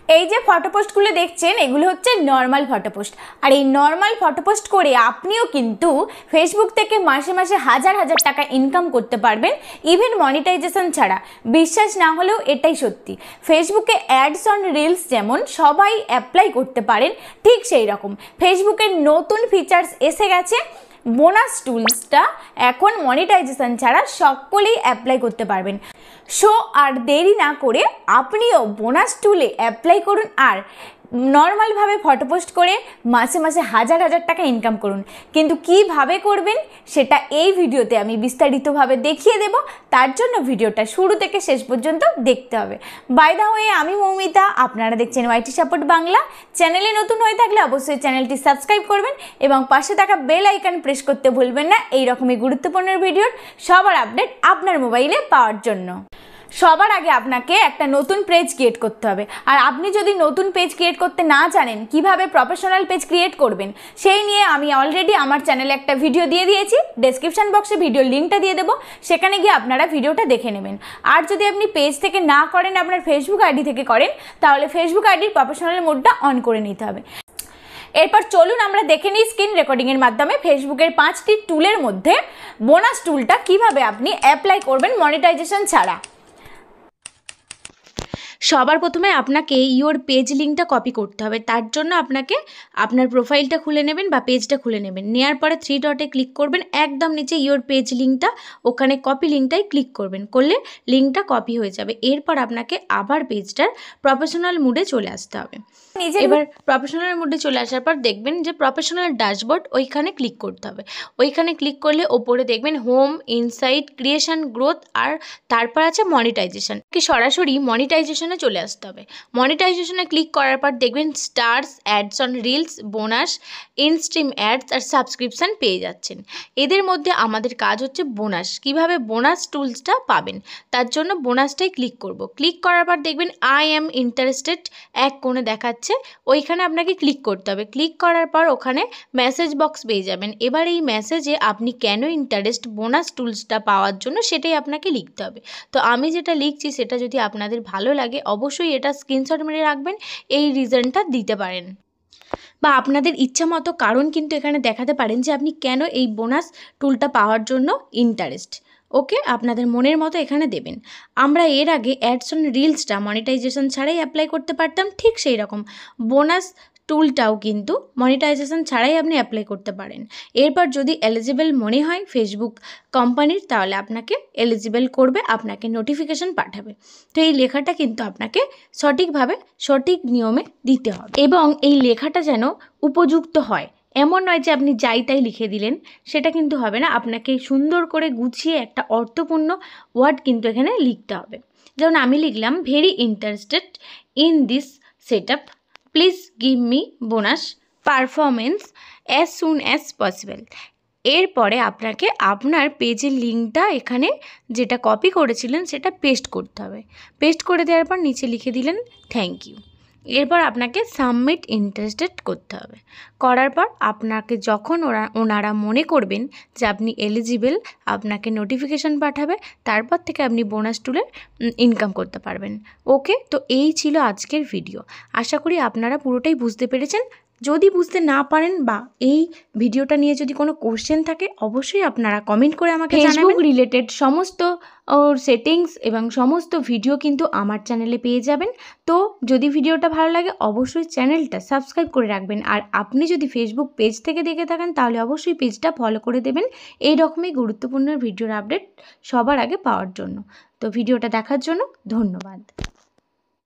এই যে ফটো পোস্টগুলো দেখছেন এগুলো হচ্ছে নর্মাল ফটো পোস্ট। আর এই নর্মাল ফটো পোস্ট করে আপনিও কিন্তু ফেসবুক থেকে মাসে মাসে হাজার হাজার টাকা ইনকাম করতে পারবেন, ইভেন মনিটাইজেশন ছাড়া। বিশ্বাস না হলেও এটাই সত্যি। ফেসবুকে অ্যাডস অন রিলস যেমন সবাই অ্যাপ্লাই করতে পারেন, ঠিক সেই রকম ফেসবুকের নতুন ফিচার্স এসে গেছে। বোনাস টুলসটা এখন মনিটাইজেশন ছাড়া সকলেই অ্যাপ্লাই করতে পারবেন। সো আর দেরি না করে আপনিও বোনাস টুলে অ্যাপ্লাই করুন আর নর্মালভাবে ফটো পোস্ট করে মাসে মাসে হাজার হাজার টাকা ইনকাম করুন। কিন্তু কিভাবে করবেন সেটা এই ভিডিওতে আমি বিস্তারিতভাবে দেখিয়ে দেব। তার জন্য ভিডিওটা শুরু থেকে শেষ পর্যন্ত দেখতে হবে। বাই দ্য ওয়ে, আমি মৌমিতা, আপনারা দেখছেন ওয়াইটি সাপোর্ট বাংলা। চ্যানেলে নতুন হয়ে থাকলে অবশ্যই চ্যানেলটি সাবস্ক্রাইব করবেন এবং পাশে থাকা বেল আইকন প্রেস করতে ভুলবেন না এই রকমই গুরুত্বপূর্ণ ভিডিওর সবার আপডেট আপনার মোবাইলে পাওয়ার জন্য। সবার আগে আপনাকে একটা নতুন পেজ ক্রিয়েট করতে হবে। আর আপনি যদি নতুন পেজ ক্রিয়েট করতে না জানেন কিভাবে প্রফেশনাল পেজ ক্রিয়েট করবেন, সেই নিয়ে আমি অলরেডি আমার চ্যানেলে একটা ভিডিও দিয়ে দিয়েছি। ডেসক্রিপশন বক্সে ভিডিওর লিঙ্কটা দিয়ে দেবো, সেখানে গিয়ে আপনারা ভিডিওটা দেখে নেবেন। আর যদি আপনি পেজ থেকে না করেন, আপনার ফেসবুক আইডি থেকে করেন, তাহলে ফেসবুক আইডির প্রফেশনাল মোডটা অন করে নিতে হবে। এরপর চলুন আমরা দেখে নিই স্ক্রিন রেকর্ডিংয়ের মাধ্যমে ফেসবুকের 5টি টুলের মধ্যে বোনাস টুলটা কিভাবে আপনি অ্যাপ্লাই করবেন মনিটাইজেশন ছাড়া। সবার প্রথমে আপনাকে ইওর পেজ লিঙ্কটা কপি করতে হবে। তার জন্য আপনাকে আপনার প্রোফাইলটা খুলে নেবেন বা পেজটা খুলে নেবেন। নেওয়ার পরে 3 ডটে ক্লিক করবেন, একদম নিচে ইওর পেজ লিঙ্কটা, ওখানে কপি লিঙ্কটাই ক্লিক করবেন, করলে লিঙ্কটা কপি হয়ে যাবে। এরপর আপনাকে আবার পেজটার প্রফেশনাল মুডে চলে আসতে হবে। এবার প্রফেশনাল মুডে চলে আসার পর দেখবেন যে প্রফেশনাল ড্যাশবোর্ড, ওইখানে ক্লিক করতে হবে। ওইখানে ক্লিক করলে ওপরে দেখবেন হোম, ইনসাইট, ক্রিয়েশন, গ্রোথ আর তারপর আছে মনিটাইজেশন। কি সরাসরি মনিটাইজেশনে চলে আসতে হবে। মনিটাইজেশনে ক্লিক করার পর দেখবেন stars, ads on reels, bonus, instream ads আর সাবস্ক্রিপশন পেয়ে যাচ্ছেন। এদের মধ্যে আমাদের কাজ হচ্ছে বোনাস। কিভাবে বোনাস টুলসটা পাবেন, তার জন্য বোনাসটাই ক্লিক করব। ক্লিক করার পর দেখবেন আই এম ইন্টারেস্টেড এক কোণে দেখাচ্ছে, ওইখানে আপনাকে ক্লিক করতে হবে। ক্লিক করার পর ওখানে মেসেজ বক্স পেয়ে যাবেন। এবার এই মেসেজে আপনি কেন ইন্টারেস্ট বোনাস টুলসটা পাওয়ার জন্য সেটাই আপনাকে লিখতে হবে। তো আমি যেটা লিখছি সেটা যদি আপনাদের ভালো লাগে অবশ্যই এটা স্ক্রিনশট মেরে রাখবেন, এই রিজনটা দিতে পারেন বা আপনাদের ইচ্ছা মতো কারণ কিন্তু এখানে দেখাতে পারেন যে আপনি কেন এই বোনাস টুলটা পাওয়ার জন্য ইন্টারেস্ট। ওকে, আপনাদের মনের মতো এখানে দেবেন। আমরা এর আগে অ্যাডস অন রিলসটা মনিটাইজেশন ছাড়াই অ্যাপ্লাই করতে পারতাম, ঠিক সেই রকম বোনাস টুলটাও কিন্তু মনিটাইজেশন ছাড়াই আপনি অ্যাপ্লাই করতে পারেন। এরপর যদি এলিজিবল মনে হয় ফেসবুক কোম্পানির, তাহলে আপনাকে এলিজিবল করবে, আপনাকে নোটিফিকেশন পাঠাবে। তো এই লেখাটা কিন্তু আপনাকে সঠিকভাবে সঠিক নিয়মে দিতে হবে এবং এই লেখাটা যেন উপযুক্ত হয়। এমন নয় যে আপনি যাই তাই লিখে দিলেন, সেটা কিন্তু হবে না। আপনাকে সুন্দর করে গুছিয়ে একটা অর্থপূর্ণ ওয়ার্ড কিন্তু এখানে লিখতে হবে। যেমন আমি লিখলাম very interested in this set up, please give me bonus performance as soon as possible. এরপরে আপনাকে আপনার পেজের লিঙ্কটা এখানে যেটা কপি করেছিলেন সেটা পেস্ট করতে হবে। পেস্ট করে দেওয়ার পর নিচে লিখে দিলেন থ্যাংক ইউ। এরপর আপনাকে সাবমিট ইন্টারেস্টেড করতে হবে। করার পর আপনাকে যখন ওনারা মনে করবেন যে আপনি এলিজিবল, আপনাকে নোটিফিকেশান পাঠাবে, তারপর থেকে আপনি বোনাস টুলে ইনকাম করতে পারবেন। ওকে, তো এই ছিল আজকের ভিডিও। আশা করি আপনারা পুরোটাই বুঝতে পেরেছেন। যদি বুঝতে না পারেন বা এই ভিডিওটা নিয়ে যদি কোনো কোশ্চেন থাকে অবশ্যই আপনারা কমেন্ট করে আমাকে জানাবেন। ফেসবুক রিলেটেড সমস্ত সেটিংস এবং সমস্ত ভিডিও কিন্তু আমার চ্যানেলে পেয়ে যাবেন। তো যদি ভিডিওটা ভালো লাগে অবশ্যই চ্যানেলটা সাবস্ক্রাইব করে রাখবেন। আর আপনি যদি ফেসবুক পেজ থেকে দেখে থাকেন তাহলে অবশ্যই পেজটা ফলো করে দেবেন এই রকমই গুরুত্বপূর্ণ ভিডিওর আপডেট সবার আগে পাওয়ার জন্য। তো ভিডিওটা দেখার জন্য ধন্যবাদ।